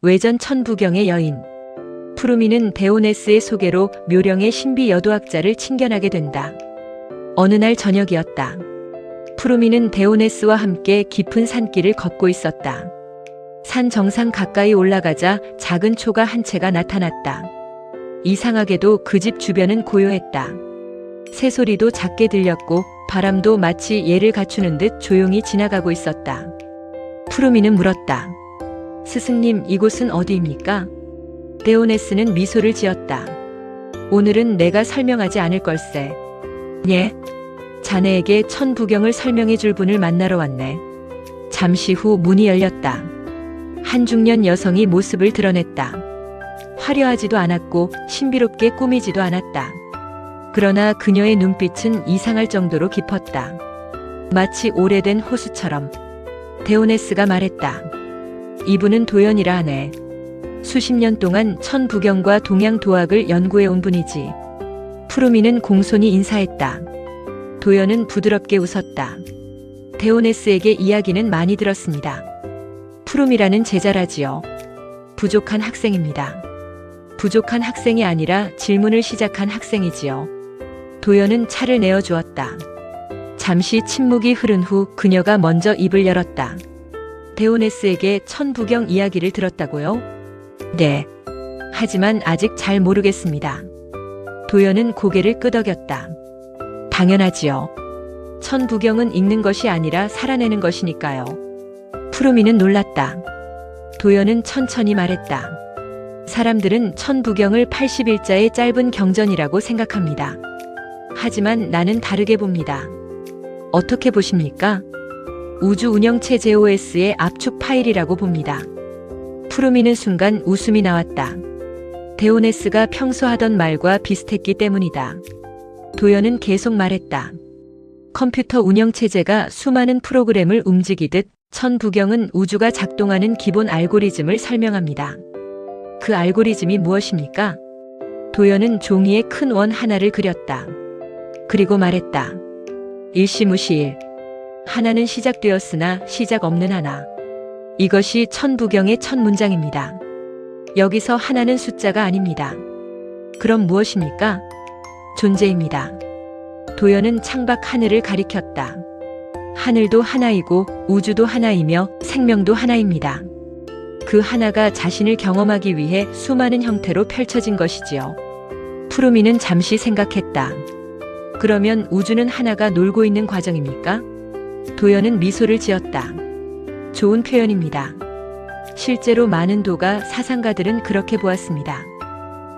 외전 천부경의 여인. 푸르미는 데오네스의 소개로 묘령의 신비 여도학자를 친견하게 된다. 어느 날 저녁이었다. 푸르미는 데오네스와 함께 깊은 산길을 걷고 있었다. 산 정상 가까이 올라가자 작은 초가 한 채가 나타났다. 이상하게도 그 집 주변은 고요했다. 새소리도 작게 들렸고 바람도 마치 예를 갖추는 듯 조용히 지나가고 있었다. 푸르미는 물었다. 스승님, 이곳은 어디입니까? 데오네스는 미소를 지었다. 오늘은 내가 설명하지 않을 걸세. 예? 자네에게 천부경을 설명해 줄 분을 만나러 왔네. 잠시 후 문이 열렸다. 한 중년 여성이 모습을 드러냈다. 화려하지도 않았고 신비롭게 꾸미지도 않았다. 그러나 그녀의 눈빛은 이상할 정도로 깊었다. 마치 오래된 호수처럼. 데오네스가 말했다. 이분은 도연이라 하네. 수십 년 동안 천부경과 동양 도학을 연구해 온 분이지. 푸르미는 공손히 인사했다. 도연은 부드럽게 웃었다. 데오네스에게 이야기는 많이 들었습니다. 푸르미라는 제자라지요. 부족한 학생입니다. 부족한 학생이 아니라 질문을 시작한 학생이지요. 도연은 차를 내어주었다. 잠시 침묵이 흐른 후 그녀가 먼저 입을 열었다. 데오네스에게 천부경 이야기를 들었다고요? 네. 하지만 아직 잘 모르겠습니다. 도연은 고개를 끄덕였다. 당연하지요. 천부경은 읽는 것이 아니라 살아내는 것이니까요. 푸르미는 놀랐다. 도연은 천천히 말했다. 사람들은 천부경을 80일자의 짧은 경전이라고 생각합니다. 하지만 나는 다르게 봅니다. 어떻게 보십니까? 우주 운영체 JOS의 압축 파일이라고 봅니다. 푸르미는 순간 웃음이 나왔다. 데오네스가 평소 하던 말과 비슷했기 때문이다. 도연은 계속 말했다. 컴퓨터 운영체제가 수많은 프로그램을 움직이듯 천부경은 우주가 작동하는 기본 알고리즘을 설명합니다. 그 알고리즘이 무엇입니까? 도연은 종이에 큰 원 하나를 그렸다. 그리고 말했다. 일시무시일. 하나는 시작되었으나 시작 없는 하나. 이것이 천부경의 첫 문장입니다. 여기서 하나는 숫자가 아닙니다. 그럼 무엇입니까? 존재입니다. 도연은 창밖 하늘을 가리켰다. 하늘도 하나이고 우주도 하나이며 생명도 하나입니다. 그 하나가 자신을 경험하기 위해 수많은 형태로 펼쳐진 것이지요. 푸르미는 잠시 생각했다. 그러면 우주는 하나가 놀고 있는 과정입니까? 도연은 미소를 지었다. 좋은 표현입니다. 실제로 많은 도가 사상가들은 그렇게 보았습니다.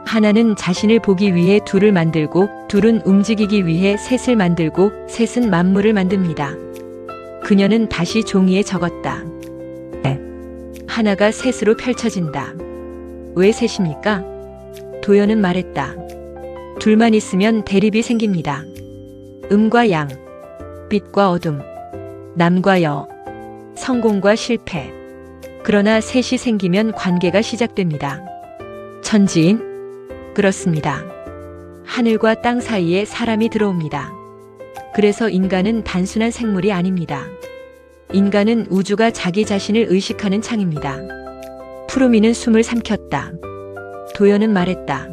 하나는 자신을 보기 위해 둘을 만들고 둘은 움직이기 위해 셋을 만들고 셋은 만물을 만듭니다. 그녀는 다시 종이에 적었다. 네. 하나가 셋으로 펼쳐진다. 왜 셋입니까? 도연은 말했다. 둘만 있으면 대립이 생깁니다. 음과 양, 빛과 어둠, 남과 여, 성공과 실패. 그러나 셋이 생기면 관계가 시작됩니다. 천지인? 그렇습니다. 하늘과 땅 사이에 사람이 들어옵니다. 그래서 인간은 단순한 생물이 아닙니다. 인간은 우주가 자기 자신을 의식하는 창입니다. 푸르미는 숨을 삼켰다. 도연은 말했다.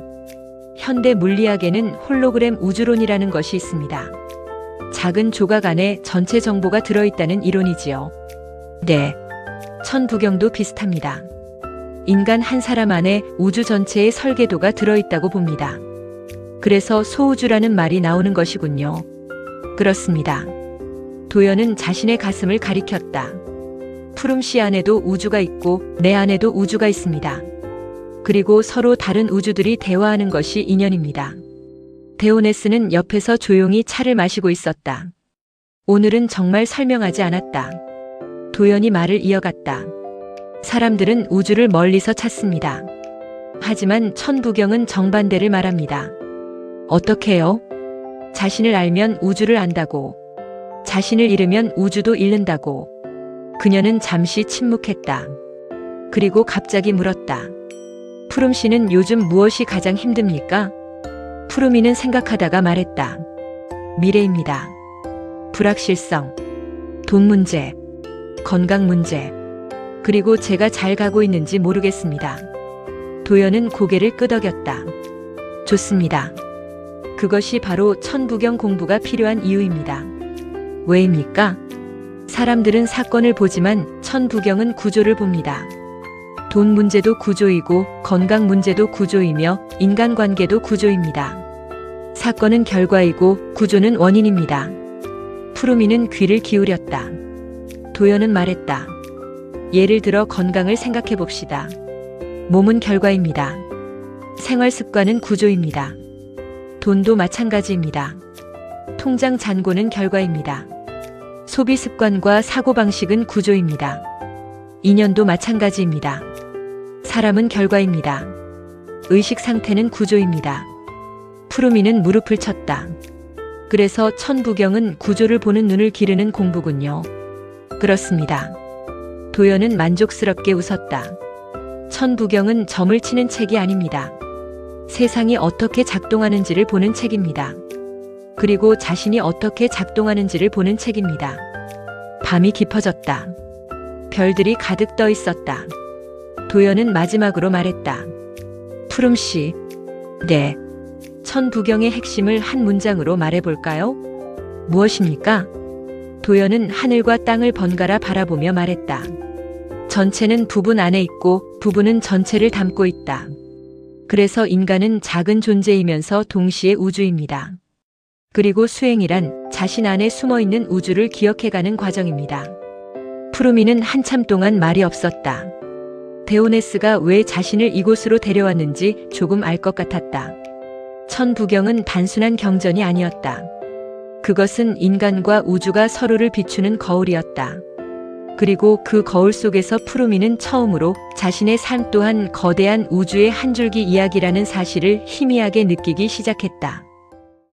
현대 물리학에는 홀로그램 우주론이라는 것이 있습니다. 작은 조각 안에 전체 정보가 들어있다는 이론이지요. 네. 천부경도 비슷합니다. 인간 한 사람 안에 우주 전체의 설계도가 들어있다고 봅니다. 그래서 소우주라는 말이 나오는 것이군요. 그렇습니다. 도연은 자신의 가슴을 가리켰다. 푸름 씨 안에도 우주가 있고 내 안에도 우주가 있습니다. 그리고 서로 다른 우주들이 대화하는 것이 인연입니다. 데오네스는 옆에서 조용히 차를 마시고 있었다. 오늘은 정말 설명하지 않았다. 도연이 말을 이어갔다. 사람들은 우주를 멀리서 찾습니다. 하지만 천부경은 정반대를 말합니다. 어떻게요? 자신을 알면 우주를 안다고. 자신을 잃으면 우주도 잃는다고. 그녀는 잠시 침묵했다. 그리고 갑자기 물었다. 푸름 씨는 요즘 무엇이 가장 힘듭니까? 푸르미는 생각하다가 말했다. 미래입니다. 불확실성, 돈 문제, 건강 문제. 그리고 제가 잘 가고 있는지 모르겠습니다. 도연은 고개를 끄덕였다. 좋습니다. 그것이 바로 천부경 공부가 필요한 이유입니다. 왜입니까? 사람들은 사건을 보지만 천부경은 구조를 봅니다. 돈 문제도 구조이고 건강 문제도 구조이며 인간관계도 구조입니다. 사건은 결과이고 구조는 원인입니다. 푸르미는 귀를 기울였다. 도연은 말했다. 예를 들어 건강을 생각해 봅시다. 몸은 결과입니다. 생활 습관은 구조입니다. 돈도 마찬가지입니다. 통장 잔고는 결과입니다. 소비 습관과 사고방식은 구조입니다. 인연도 마찬가지입니다. 사람은 결과입니다. 의식 상태는 구조입니다. 푸르미는 무릎을 쳤다. 그래서 천부경은 구조를 보는 눈을 기르는 공부군요. 그렇습니다. 도연은 만족스럽게 웃었다. 천부경은 점을 치는 책이 아닙니다. 세상이 어떻게 작동하는지를 보는 책입니다. 그리고 자신이 어떻게 작동하는지를 보는 책입니다. 밤이 깊어졌다. 별들이 가득 떠 있었다. 도연은 마지막으로 말했다. 푸름씨. 네. 천부경의 핵심을 한 문장으로 말해볼까요? 무엇입니까? 도연은 하늘과 땅을 번갈아 바라보며 말했다. 전체는 부분 안에 있고 부분은 전체를 담고 있다. 그래서 인간은 작은 존재이면서 동시에 우주입니다. 그리고 수행이란 자신 안에 숨어있는 우주를 기억해가는 과정입니다. 푸르미는 한참 동안 말이 없었다. 데오네스가 왜 자신을 이곳으로 데려왔는지 조금 알 것 같았다. 천부경은 단순한 경전이 아니었다. 그것은 인간과 우주가 서로를 비추는 거울이었다. 그리고 그 거울 속에서 푸르미는 처음으로 자신의 삶 또한 거대한 우주의 한 줄기 이야기라는 사실을 희미하게 느끼기 시작했다.